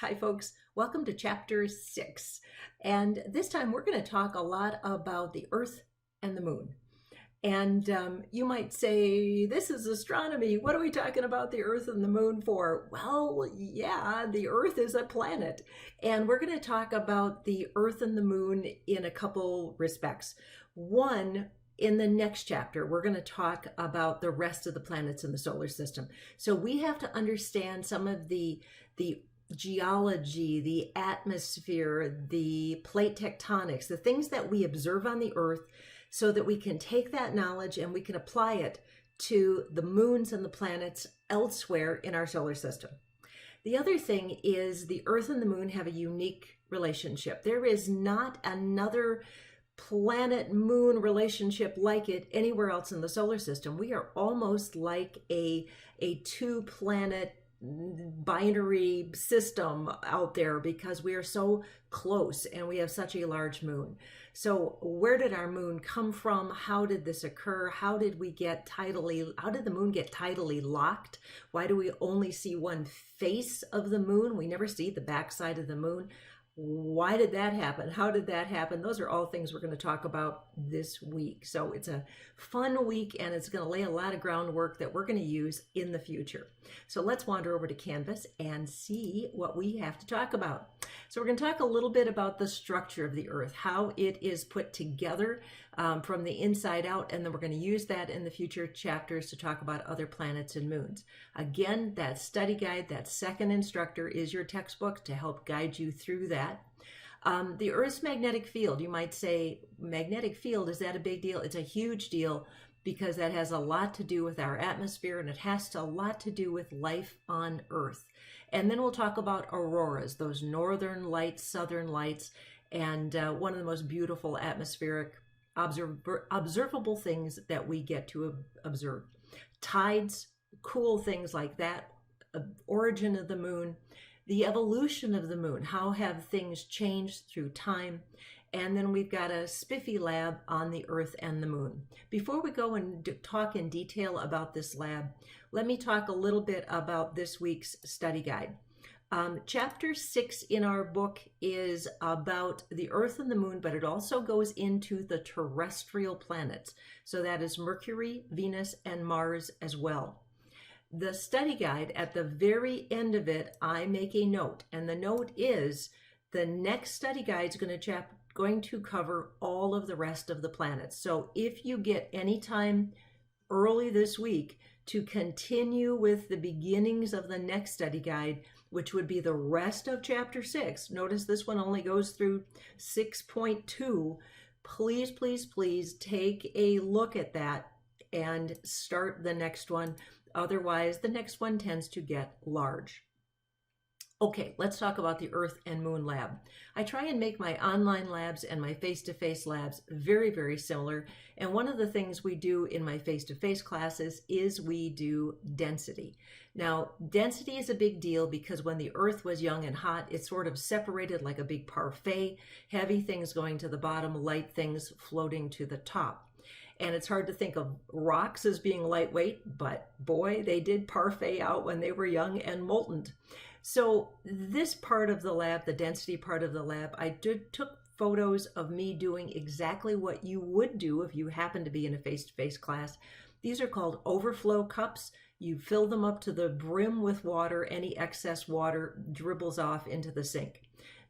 Hi, folks. Welcome to Chapter 6. And this time we're going to talk a lot about the Earth and the Moon. And you might say, this is astronomy. What are we talking about the Earth and the Moon for? Well, yeah, the Earth is a planet. And we're going to talk about the Earth and the Moon in a couple respects. One, in the next chapter, we're going to talk about the rest of the planets in the solar system. So we have to understand some of the geology, the atmosphere, the plate tectonics, the things that we observe on the Earth, so that we can take that knowledge and we can apply it to the moons and the planets elsewhere in our solar system. The other thing is the Earth and the Moon have a unique relationship. There is not another planet moon relationship like it anywhere else in the solar system. We are almost like a two planet binary system out there because we are so close and we have such a large moon. So where did our moon come from? How did this occur? How did the moon get tidally locked? Why do we only see one face of the moon? We never see the backside of the moon. Why did that happen? How did that happen? Those are all things we're going to talk about this week. So it's a fun week and it's going to lay a lot of groundwork that we're going to use in the future. So let's wander over to Canvas and see what we have to talk about. So we're going to talk a little bit about the structure of the Earth, how it is put together from the inside out, and then we're going to use that in the future chapters to talk about other planets and moons. Again, that study guide, that second instructor, is your textbook to help guide you through that. The Earth's magnetic field, you might say, magnetic field, is that a big deal? It's a huge deal because that has a lot to do with our atmosphere and it has a lot to do with life on Earth. And then we'll talk about auroras, those northern lights, southern lights, and one of the most beautiful atmospheric observable things that we get to observe. Tides, cool things like that, origin of the moon, the evolution of the moon, how have things changed through time, and then we've got a spiffy lab on the Earth and the moon. Before we go and talk in detail about this lab, let me talk a little bit about this week's study guide. Chapter 6 in our book is about the Earth and the Moon, but it also goes into the terrestrial planets. So that is Mercury, Venus, and Mars as well. The study guide, at the very end of it, I make a note, and the note is the next study guide is going to cover all of the rest of the planets. So if you get any time early this week to continue with the beginnings of the next study guide, which would be the rest of chapter 6. Notice this one only goes through 6.2. Please, please, please take a look at that and start the next one. Otherwise, the next one tends to get large. Okay, let's talk about the Earth and Moon lab. I try and make my online labs and my face-to-face labs very, very similar. And one of the things we do in my face-to-face classes is we do density. Now, density is a big deal because when the Earth was young and hot, it sort of separated like a big parfait, heavy things going to the bottom, light things floating to the top. And it's hard to think of rocks as being lightweight, but boy, they did parfait out when they were young and molten. So this part of the lab, the density part of the lab, I took photos of me doing exactly what you would do if you happen to be in a face-to-face class. These are called overflow cups. You fill them up to the brim with water. Any excess water dribbles off into the sink.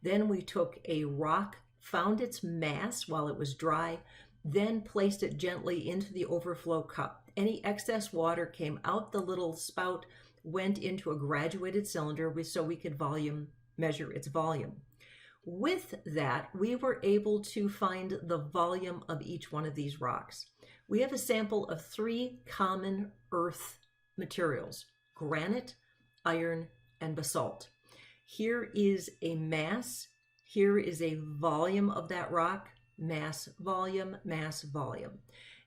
Then we took a rock, found its mass while it was dry, then placed it gently into the overflow cup. Any excess water came out the little spout, went into a graduated cylinder so we could measure its volume. With that, we were able to find the volume of each one of these rocks. We have a sample of 3 common Earth materials: granite, iron, and basalt. Here is a mass. Here is a volume of that rock. Mass, volume, mass, volume.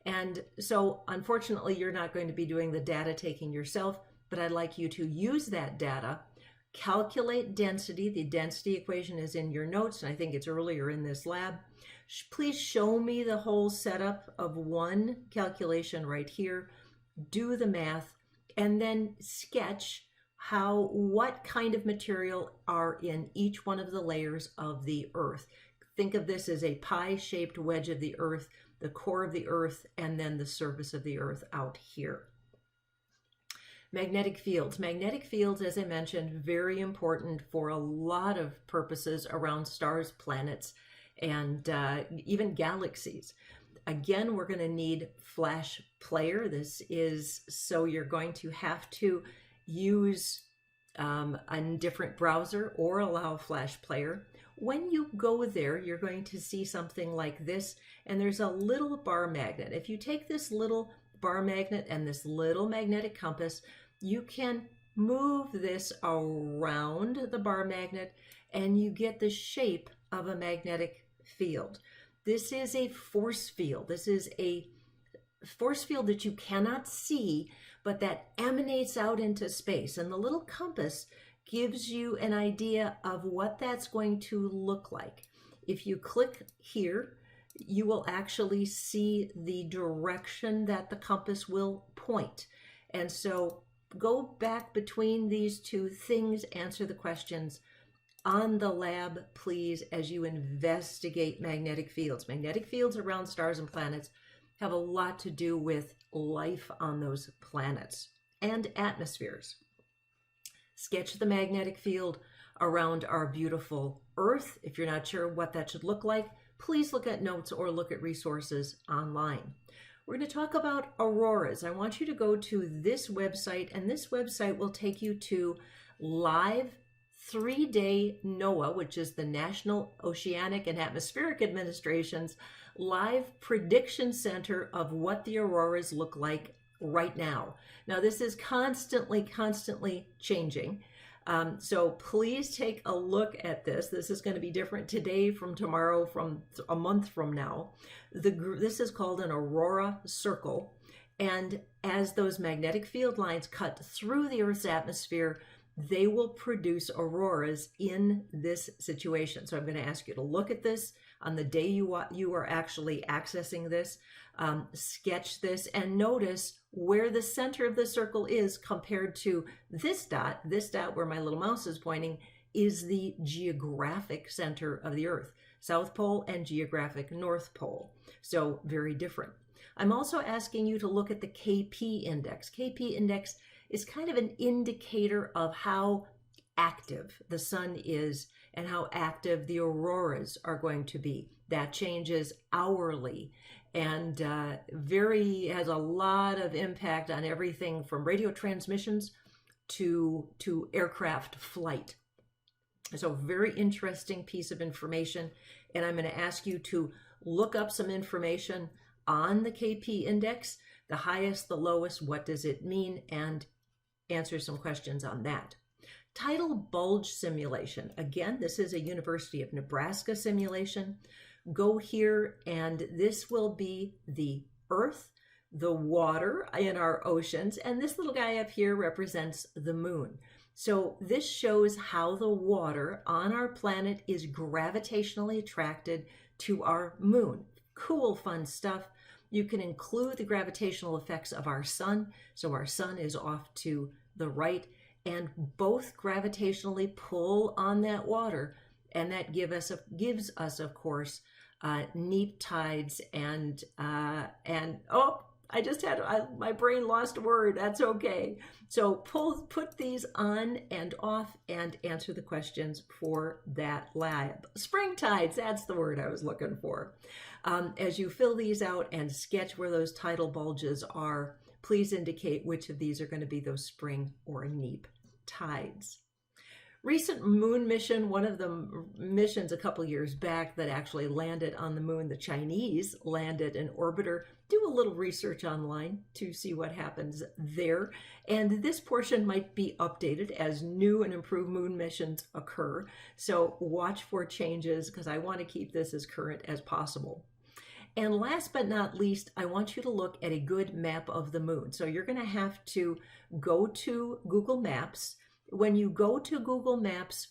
And so unfortunately, you're not going to be doing the data taking yourself, but I'd like you to use that data, calculate density. The density equation is in your notes, and I think it's earlier in this lab. Please show me the whole setup of one calculation right here, do the math, and then sketch what kind of material are in each one of the layers of the Earth. Think of this as a pie-shaped wedge of the Earth, the core of the Earth, and then the surface of the Earth out here. Magnetic fields. Magnetic fields, as I mentioned, very important for a lot of purposes around stars, planets, and even galaxies. Again, we're going to need flash player. This is so you're going to have to use a different browser or allow flash player. When you go there, you're going to see something like this, and there's a little bar magnet. If you take this little bar magnet and this little magnetic compass, you can move this around the bar magnet and you get the shape of a magnetic field. This is a force field. This is a force field that you cannot see, but that emanates out into space. And the little compass gives you an idea of what that's going to look like. If you click here, you will actually see the direction that the compass will point. And so go back between these two things, answer the questions on the lab, please, as you investigate magnetic fields. Magnetic fields around stars and planets have a lot to do with life on those planets and atmospheres. Sketch the magnetic field around our beautiful Earth. If you're not sure what that should look like, please look at notes or look at resources online. We're going to talk about auroras. I want you to go to this website, and this website will take you to live 3-day NOAA, which is the National Oceanic and Atmospheric Administration's live prediction center of what the auroras look like right now. Now, this is constantly changing. So please take a look at this. This is going to be different today from tomorrow, from a month from now. This is called an aurora circle. And as those magnetic field lines cut through the Earth's atmosphere, they will produce auroras in this situation. So I'm going to ask you to look at this on the day you are actually accessing this, sketch this, and notice where the center of the circle is compared to this dot where my little mouse is pointing, is the geographic center of the Earth, South Pole and geographic North Pole. So very different. I'm also asking you to look at the KP index. KP index is kind of an indicator of how active the sun is and how active the auroras are going to be. That changes hourly and has a lot of impact on everything from radio transmissions to aircraft flight. So very interesting piece of information, and I'm going to ask you to look up some information on the KP index, the highest, the lowest, what does it mean, and answer some questions on that. Tidal bulge simulation. Again, this is a University of Nebraska simulation. Go here, and this will be the Earth, the water in our oceans, and this little guy up here represents the moon. So this shows how the water on our planet is gravitationally attracted to our moon. Cool, fun stuff. You can include the gravitational effects of our sun. So our sun is off to the right, and both gravitationally pull on that water, and that gives us, of course, neap tides and oh, my brain lost a word. That's okay. So put these on and off and answer the questions for that lab. Spring tides, that's the word I was looking for. As you fill these out and sketch where those tidal bulges are, please indicate which of these are going to be those spring or neap tides. Recent moon mission, one of the missions a couple years back that actually landed on the moon, the Chinese landed an orbiter. Do a little research online to see what happens there. And this portion might be updated as new and improved moon missions occur. So watch for changes because I want to keep this as current as possible. And last but not least, I want you to look at a good map of the moon. So you're going to have to go to Google Maps. When you go to Google Maps,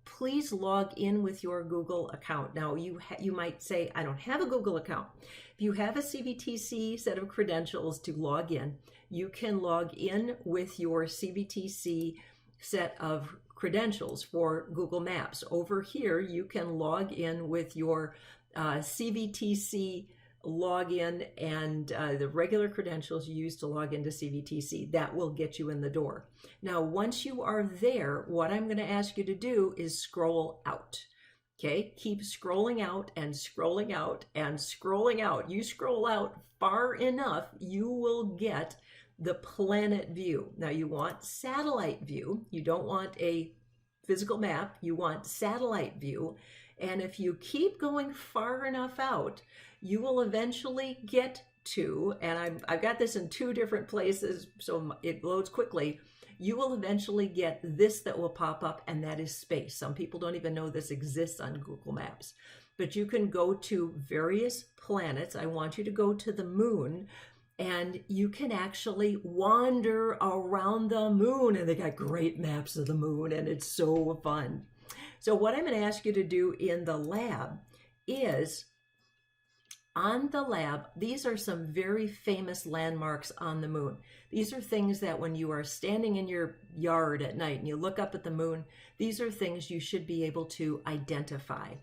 please log in with your Google account. Now, you might say, I don't have a Google account. If you have a CVTC set of credentials to log in, you can log in with your CVTC set of credentials for Google Maps. Over here, you can log in with your CVTC login and the regular credentials you use to log into CVTC. That will get you in the door. Now, once you are there, what I'm going to ask you to do is scroll out. Okay, keep scrolling out and scrolling out and scrolling out. You scroll out far enough, you will get the planet view. Now, you want satellite view. You don't want a physical map. You want satellite view. And if you keep going far enough out, you will eventually get to, and I've got this in 2 different places, so it loads quickly. You will eventually get this that will pop up, and that is space. Some people don't even know this exists on Google Maps. But you can go to various planets. I want you to go to the moon, and you can actually wander around the moon, and they got great maps of the moon, and it's so fun. So what I'm going to ask you to do in the lab is, on the lab, these are some very famous landmarks on the moon. These are things that when you are standing in your yard at night and you look up at the moon, these are things you should be able to identify.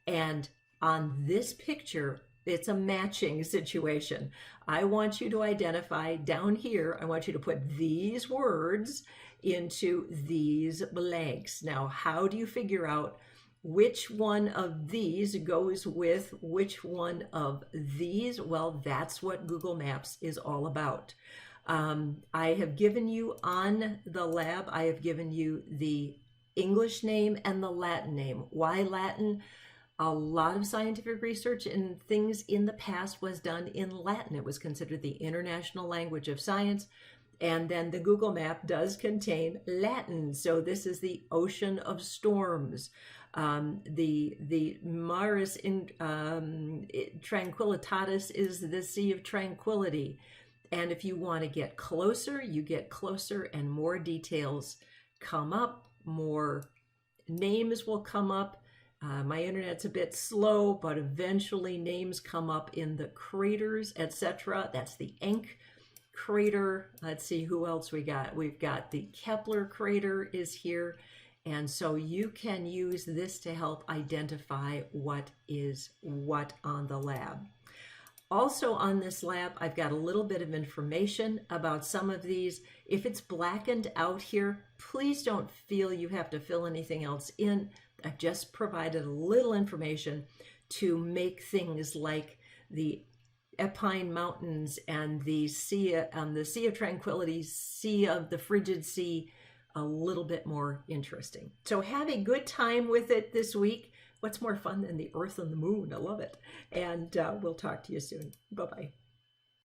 And on this picture, it's a matching situation. I want you to identify down here, I want you to put these words into these blanks. Now, how do you figure out which one of these goes with which one of these? Well, that's what Google Maps is all about. I have given you on the lab, I have given you the English name and the Latin name. Why Latin? A lot of scientific research and things in the past was done in Latin. It was considered the international language of science. And then the Google map does contain Latin. So this is the ocean of storms. The Maris Tranquillitatis is the Sea of Tranquility. And if you want to get closer, you get closer and more details come up, more names will come up. My internet's a bit slow, but eventually names come up in the craters, etc. That's the Encke crater. Let's see who else we got. We've got the Kepler crater is here. And so you can use this to help identify what is what on the lab. Also on this lab, I've got a little bit of information about some of these. If it's blackened out here, please don't feel you have to fill anything else in. I've just provided a little information to make things like the Epine Mountains and the Sea of Tranquility, Sea of the Frigid Sea, a little bit more interesting. So have a good time with it this week. What's more fun than the Earth and the Moon? I love it. And we'll talk to you soon. Bye-bye.